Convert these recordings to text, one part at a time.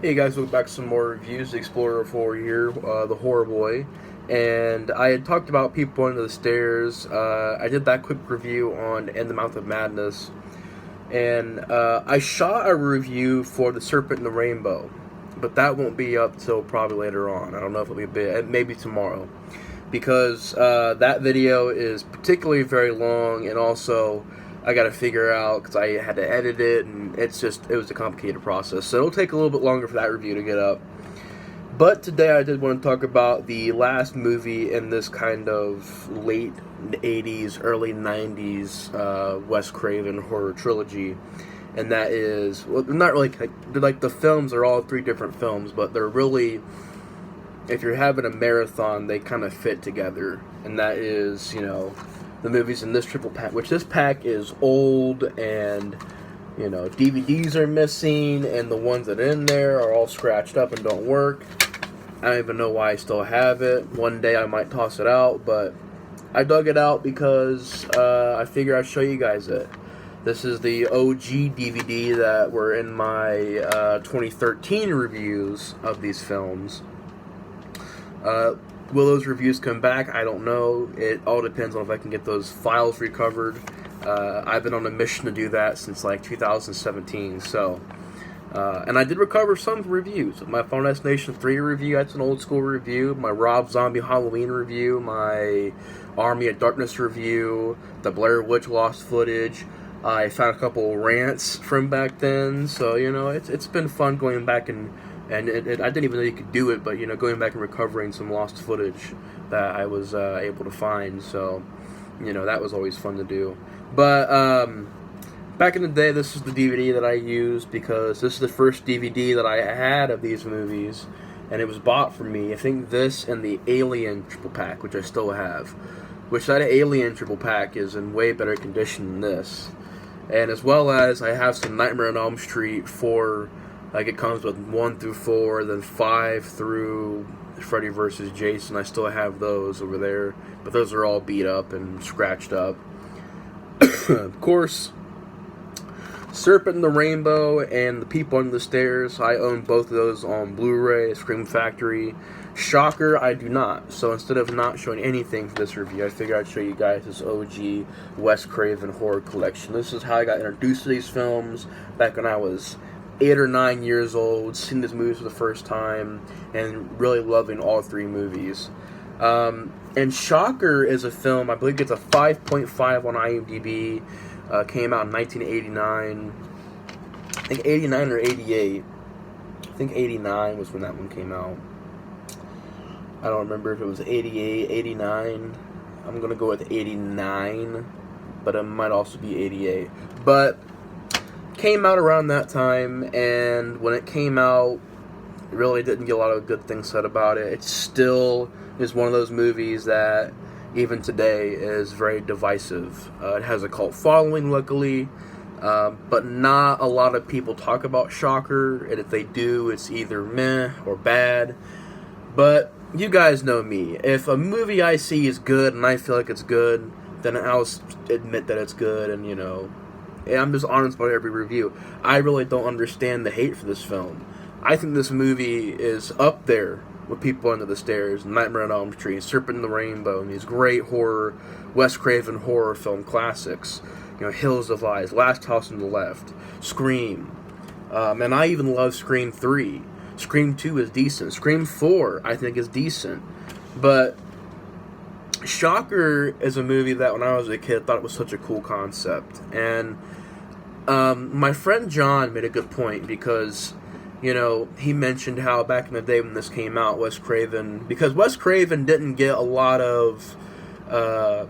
Hey guys, welcome back to some more reviews. The Explorer 4 here, the Horror Boy. And I had talked about People Under the Stairs. I did that quick review on In the Mouth of Madness. And I shot a review for The Serpent and the Rainbow. But that won't be up till probably later on. I don't know if it'll be a bit, maybe tomorrow. Because that video is particularly very long, and also I got to figure out, because I had to edit it, and it was a complicated process. So it'll take a little bit longer for that review to get up. But today I did want to talk about the last movie in this kind of late 80s, early 90s Wes Craven horror trilogy. And that is, well, not really, like the films are all three different films, but they're really, if you're having a marathon, they kind of fit together. And that is, the movies in this triple pack, which this pack is old, and DVDs are missing, and the ones that are in there are all scratched up and don't work. I don't even know why I still have it. One day I might toss it out, but I dug it out because I figure I'd show you guys it. This is the OG DVD that were in my 2013 reviews of these films. Will those reviews come back? I don't know. It all depends on if I can get those files recovered. I've been on a mission to do that since like 2017. So, and I did recover some reviews. My Final Destination 3 review, that's an old school review. My Rob Zombie Halloween review. My Army of Darkness review. The Blair Witch Lost Footage. I found a couple rants from back then. So, it's been fun going back and I didn't even know you could do it, but going back and recovering some lost footage that I was able to find. So, that was always fun to do. But back in the day, this is the DVD that I used because this is the first DVD that I had of these movies, and it was bought for me. I think this and the Alien triple pack, which I still have, which that Alien triple pack is in way better condition than this, and as well as I have some Nightmare on Elm Street 4. Like, it comes with 1 through 4, then 5 through Freddy vs. Jason. I still have those over there, but those are all beat up and scratched up. Of course, Serpent and the Rainbow and The People Under the Stairs, I own both of those on Blu-ray, Scream Factory. Shocker, I do not. So instead of not showing anything for this review, I figured I'd show you guys this OG Wes Craven horror collection. This is how I got introduced to these films back when I was 8 or 9 years old, seeing these movies for the first time, and really loving all three movies. And Shocker is a film, I believe it's a 5.5 on IMDb, came out in 1989, I think 89 or 88, I think 89 was when that one came out. I don't remember if it was 88, 89, I'm going to go with 89, but it might also be 88, but came out around that time, and when it came out, it really didn't get a lot of good things said about it. It still is one of those movies that, even today, is very divisive. It has a cult following, luckily, but not a lot of people talk about Shocker, and if they do, it's either meh or bad. But you guys know me. If a movie I see is good, and I feel like it's good, then I'll admit that it's good, and and I'm just honest about every review. I really don't understand the hate for this film. I think this movie is up there with People Under the Stairs, Nightmare on Elm Street, Serpent and the Rainbow, and these great horror, Wes Craven horror film classics. Hills of Eyes, Last House on the Left, Scream. And I even love Scream 3. Scream 2 is decent. Scream 4, I think, is decent. But Shocker is a movie that when I was a kid, I thought it was such a cool concept. And my friend John made a good point because, he mentioned how back in the day when this came out, Wes Craven didn't get a lot of the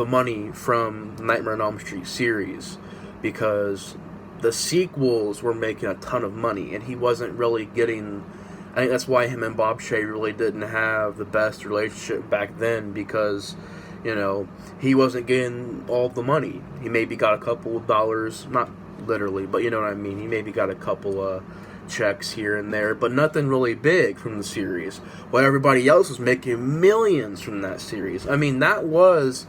money from the Nightmare on Elm Street series because the sequels were making a ton of money, and he wasn't really getting. I think that's why him and Bob Shaye really didn't have the best relationship back then because, he wasn't getting all the money. He maybe got a couple of dollars, not literally, but you know what I mean. He maybe got a couple of checks here and there, but nothing really big from the series. While everybody else was making millions from that series. I mean, that was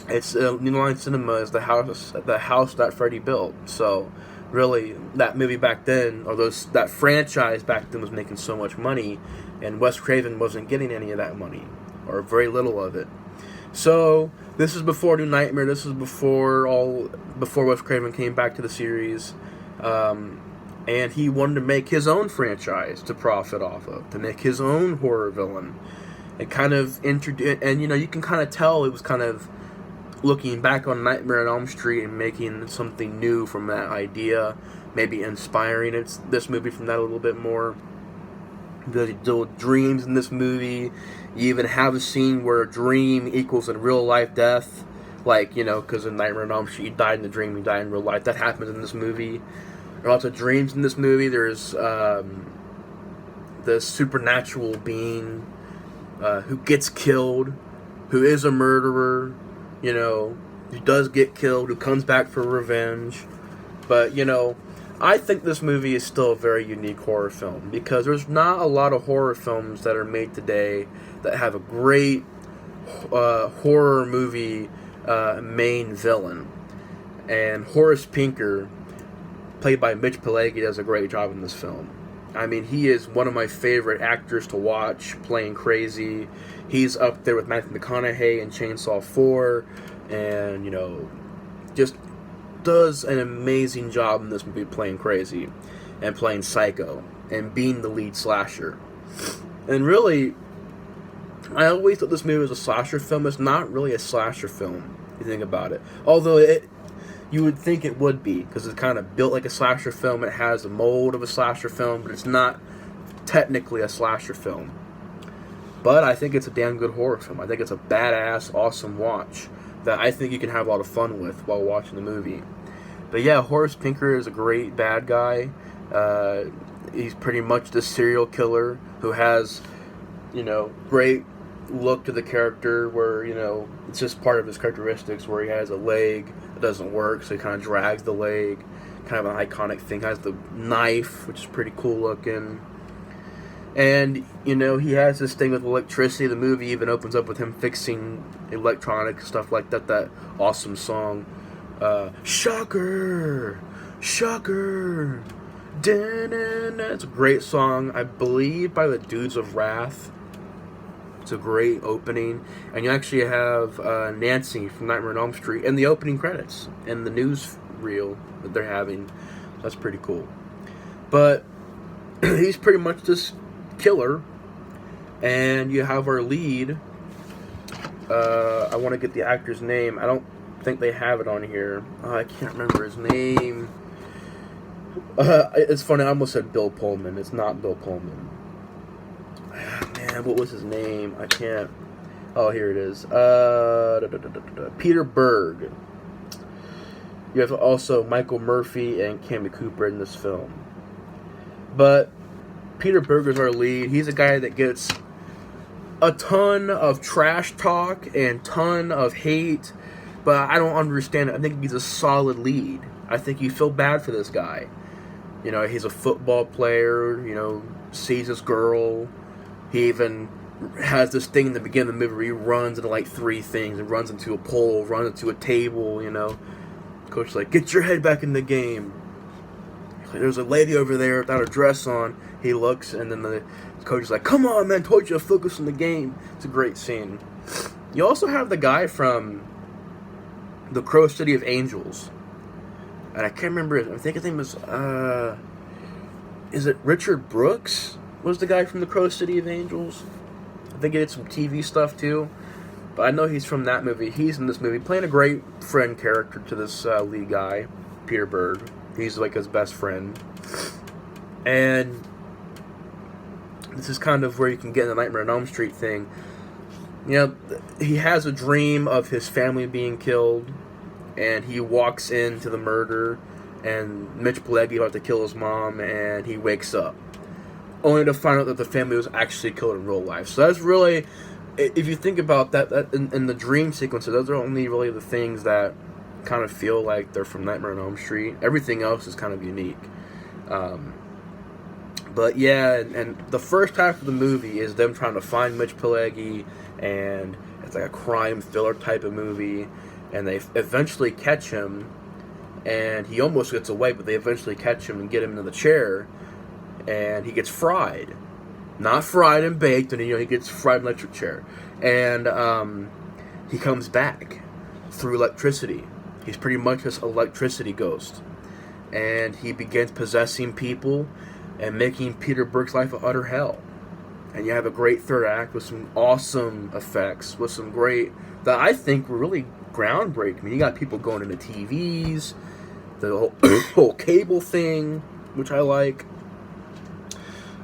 It's New Line Cinema is the house that Freddy built. So really, that movie back then, or that franchise back then was making so much money, and Wes Craven wasn't getting any of that money, or very little of it. So this is before New Nightmare. This is before Wes Craven came back to the series, and he wanted to make his own franchise to profit off of, to make his own horror villain, and kind of and you can kind of tell it was kind of looking back on Nightmare on Elm Street and making something new from that idea, maybe inspiring this movie from that a little bit more. They deal with dreams in this movie. You even have a scene where a dream equals a real life death, like, because in Nightmare on Elm Street, you died in the dream, you died in real life. That happens in this movie. There are lots of dreams in this movie. There's the supernatural being who gets killed, who is a murderer, who does get killed, who comes back for revenge. But, I think this movie is still a very unique horror film, because there's not a lot of horror films that are made today that have a great horror movie main villain. And Horace Pinker, played by Mitch Pileggi, does a great job in this film. I mean, he is one of my favorite actors to watch, playing crazy. He's up there with Matthew McConaughey in Chainsaw 4, and, just does an amazing job in this movie playing crazy, and playing psycho, and being the lead slasher. And really, I always thought this movie was a slasher film. It's not really a slasher film, if you think about it. Although you would think it would be, because it's kind of built like a slasher film. It has the mold of a slasher film, but it's not technically a slasher film. But I think it's a damn good horror film. I think it's a badass, awesome watch that I think you can have a lot of fun with while watching the movie. But yeah, Horace Pinker is a great bad guy. He's pretty much the serial killer who has, great look to the character, where, it's just part of his characteristics, where he has a leg that doesn't work, so he kind of drags the leg. Kind of an iconic thing. Has the knife, which is pretty cool looking. And, he has this thing with electricity. The movie even opens up with him fixing electronic stuff like that. That awesome song, Shocker! Shocker! It's a great song, I believe, by the Dudes of Wrath. It's a great opening. And you actually have Nancy from Nightmare on Elm Street in the opening credits, and the news reel that they're having. That's pretty cool. But he's pretty much this killer, and you have our lead. I want to get the actor's name. I don't think they have it on here. I can't remember his name. It's funny, I almost said Bill Pullman. It's not Bill Pullman. Man, what was his name? I can't. Oh, here it is. Peter Berg. You have also Michael Murphy and Cammie Cooper in this film. But Peter Berg is our lead. He's a guy that gets a ton of trash talk and ton of hate, but I don't understand it. I think he's a solid lead. I think you feel bad for this guy. He's a football player, sees this girl. He even has this thing in the beginning of the movie where he runs into like 3 things, and runs into a pole, runs into a table, Coach is like, get your head back in the game. There's a lady over there without a dress on. He looks, and then the coach is like, come on, man, told you to focus on the game. It's a great scene. You also have the guy from the Crow City of Angels. And I can't remember I think his name was, is it Richard Brooks? Was the guy from the Crow City of Angels? I think he did some TV stuff too. But I know he's from that movie. He's in this movie, playing a great friend character to this lead guy, Peter Berg. He's like his best friend. And this is kind of where you can get in the Nightmare on Elm Street thing. He has a dream of his family being killed, and he walks into the murder, and Mitch Pileggi about to kill his mom, and he wakes up, only to find out that the family was actually killed in real life. So that's really, if you think about that in the dream sequences, those are only really the things that kind of feel like they're from Nightmare on Elm Street. Everything else is kind of unique. But yeah, and the first half of the movie is them trying to find Mitch Pileggi, and it's like a crime thriller type of movie, and they eventually catch him, and he almost gets away, but they eventually catch him and get him into the chair, and he gets fried. Not fried and baked, and he gets fried in an electric chair. And he comes back through electricity. He's pretty much this electricity ghost. And he begins possessing people and making Peter Berg's life a utter hell. And you have a great third act with some awesome effects, with some great, that I think were really groundbreaking. I mean, you got people going into TVs, the whole cable thing, which I like.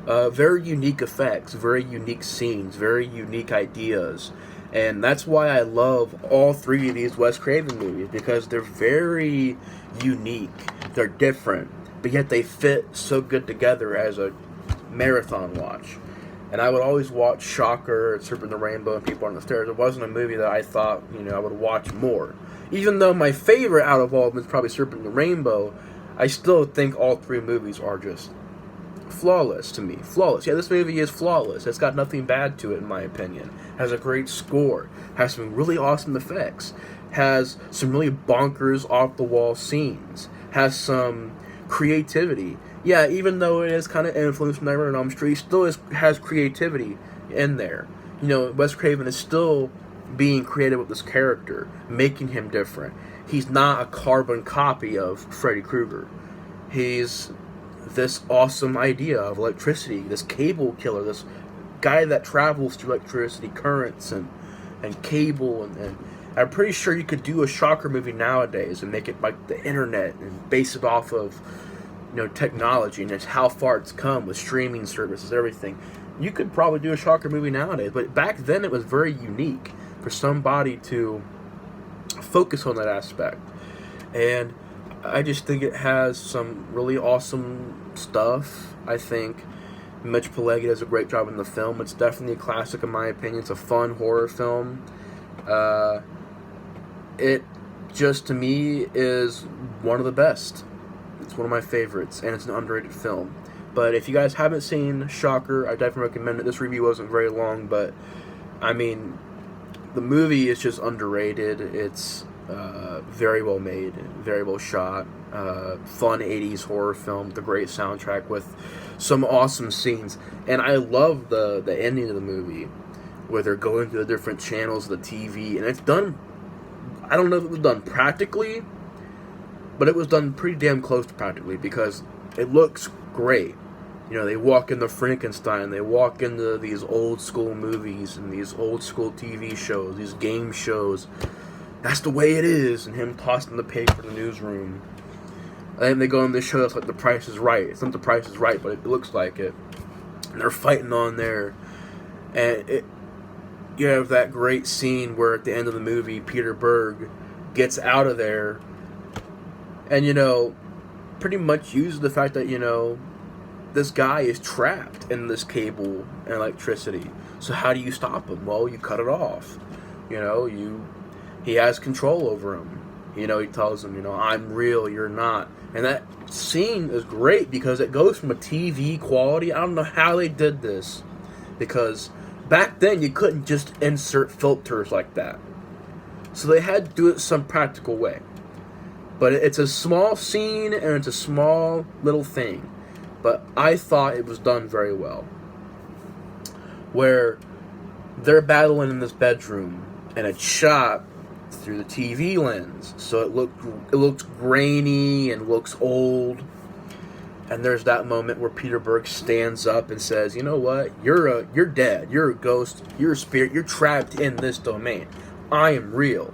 Very unique effects, very unique scenes, very unique ideas. And that's why I love all three of these Wes Craven movies, because they're very unique, they're different, but yet they fit so good together as a marathon watch. And I would always watch Shocker, Serpent and the Rainbow, and People on the Stairs. It wasn't a movie that I thought, I would watch more. Even though my favorite out of all of them is probably Serpent and the Rainbow, I still think all three movies are just flawless to me. Flawless. Yeah, this movie is flawless. It's got nothing bad to it, in my opinion. Has a great score. Has some really awesome effects. Has some really bonkers, off-the-wall scenes. Has some creativity. Yeah, even though it is kind of influenced from Nightmare on Elm Street, still has creativity in there. Wes Craven is still being creative with this character, making him different. He's not a carbon copy of Freddy Krueger. He's this awesome idea of electricity, this cable killer, this guy that travels through electricity currents and cable, and I'm pretty sure you could do a Shocker movie nowadays and make it like the internet and base it off of technology, and it's how far it's come with streaming services, everything. You could probably do a Shocker movie nowadays, but back then it was very unique for somebody to focus on that aspect. And I just think it has some really awesome stuff. I think Mitch Pileggi does a great job in the film. It's definitely a classic in my opinion. It's a fun horror film. It just, to me, is one of the best. It's one of my favorites, and it's an underrated film. But if you guys haven't seen Shocker, I definitely recommend it. This review wasn't very long, but I mean, the movie is just underrated. It's very well made, very well shot, fun 80s horror film with a great soundtrack with some awesome scenes. And I love the ending of the movie where they're going through the different channels of the TV, and it's done, I don't know if it was done practically, but it was done pretty damn close to practically, because it looks great. They walk into Frankenstein, they walk into these old school movies and these old school TV shows, these game shows. That's the way it is, and him tossing the paper in the newsroom. And then they go on this show that's like The Price is Right. It's not The Price is Right, but it looks like it. And they're fighting on there. And you have that great scene where at the end of the movie, Peter Berg gets out of there and, pretty much uses the fact that, this guy is trapped in this cable and electricity. So how do you stop him? Well, you cut it off. He has control over him. He tells him, I'm real, you're not. And that scene is great because it goes from a TV quality. I don't know how they did this, because back then you couldn't just insert filters like that. So they had to do it some practical way. But it's a small scene and it's a small little thing. But I thought it was done very well. Where they're battling in this bedroom and it's shot through the TV lens, so it looks grainy and looks old. And there's that moment where Peter Berg stands up and says, "You know what? You're dead. You're a ghost. You're a spirit. You're trapped in this domain. I am real."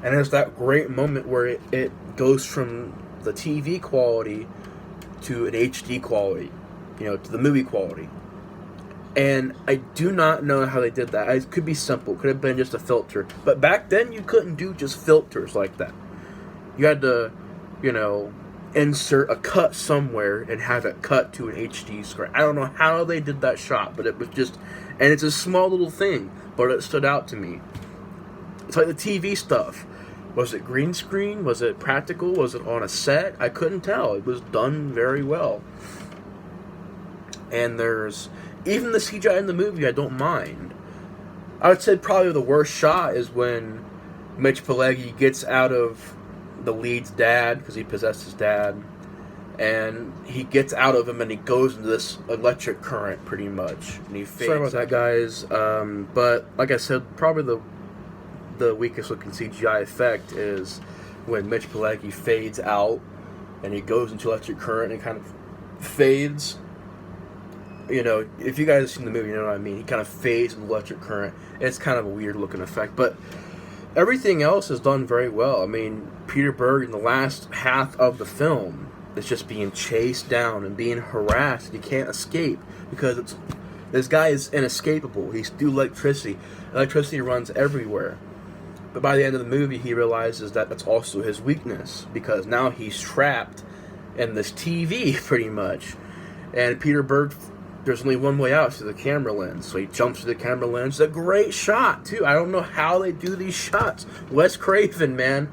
And there's that great moment where it goes from the TV quality to an HD quality, to the movie quality. And I do not know how they did that. It could be simple. It could have been just a filter. But back then, you couldn't do just filters like that. You had to, insert a cut somewhere and have it cut to an HD screen. I don't know how they did that shot, but it was just... And it's a small little thing, but it stood out to me. It's like the TV stuff. Was it green screen? Was it practical? Was it on a set? I couldn't tell. It was done very well. And there's... Even the CGI in the movie, I don't mind. I would say probably the worst shot is when Mitch Pileggi gets out of the lead's dad, because he possessed his dad, and he gets out of him and he goes into this electric current pretty much, and he fades. Sorry about that, guys, but like I said, probably the weakest looking CGI effect is when Mitch Pileggi fades out and he goes into electric current and kind of fades. You know, if you guys have seen the movie, you know what I mean. He kind of fades in electric current. It's kind of a weird looking effect, but everything else is done very well. I mean, Peter Berg in the last half of the film is just being chased down and being harassed. He can't escape because this guy is inescapable. He's through electricity. Electricity runs everywhere. But by the end of the movie, he realizes that that's also his weakness, because now he's trapped in this TV, pretty much. And Peter Berg, there's only one way out, through the camera lens. So he jumps through the camera lens. It's a great shot, too. I don't know how they do these shots. Wes Craven, man.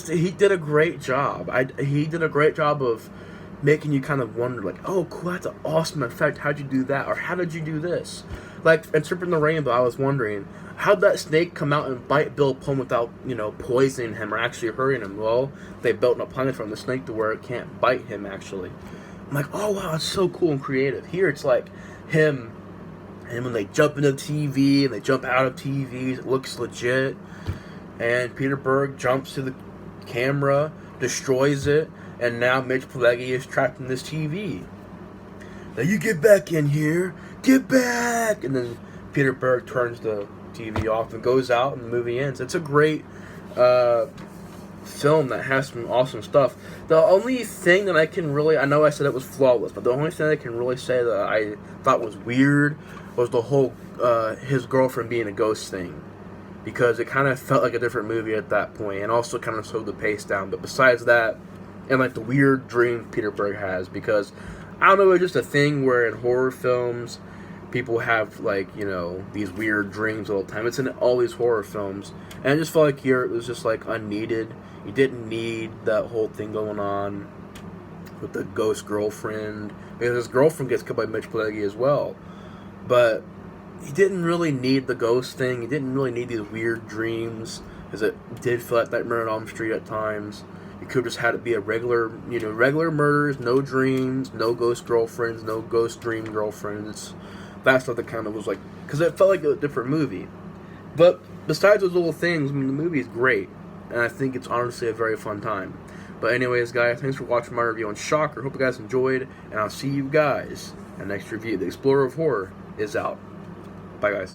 He did a great job. He did a great job of making you kind of wonder, like, oh, cool, that's an awesome effect. How'd you do that? Or how did you do this? Like, in Interpreting the Rainbow, I was wondering, how'd that snake come out and bite Bill Pullman without, poisoning him or actually hurting him? Well, they built a planet from the snake to where it can't bite him, actually. I'm like, oh, wow, it's so cool and creative. Here, it's like him when they jump into the TV and they jump out of TVs, it looks legit. And Peter Berg jumps to the camera, destroys it, and now Mitch Pileggi is trapped in this TV. Now you get back in here, get back! And then Peter Berg turns the TV off and goes out, and the movie ends. It's a great film that has some awesome stuff. The only thing that I can really, I know I said it was flawless, but the only thing I can really say that I thought was weird was the whole his girlfriend being a ghost thing. Because it kind of felt like a different movie at that point, and also kind of slowed the pace down. But besides that, and like the weird dream Peter Berg has, because I don't know, it's just a thing where in horror films, people have like, these weird dreams all the time. It's in all these horror films, and I just felt like here it was just like unneeded. You didn't need that whole thing going on with the ghost girlfriend, because his girlfriend gets killed by Mitch Pileggi as well. But he didn't really need the ghost thing. He didn't really need these weird dreams, because it did feel like Nightmare on Elm Street at times. You could have just had it be a regular murders, no dreams, no ghost girlfriends, no ghost dream girlfriends. That's what the kind of was like, because it felt like a different movie. But besides those little things, the movie is great, and I think it's honestly a very fun time. But anyways, guys, thanks for watching my review on Shocker. Hope you guys enjoyed, and I'll see you guys in the next review. The Explorer of Horror is out. Bye, guys.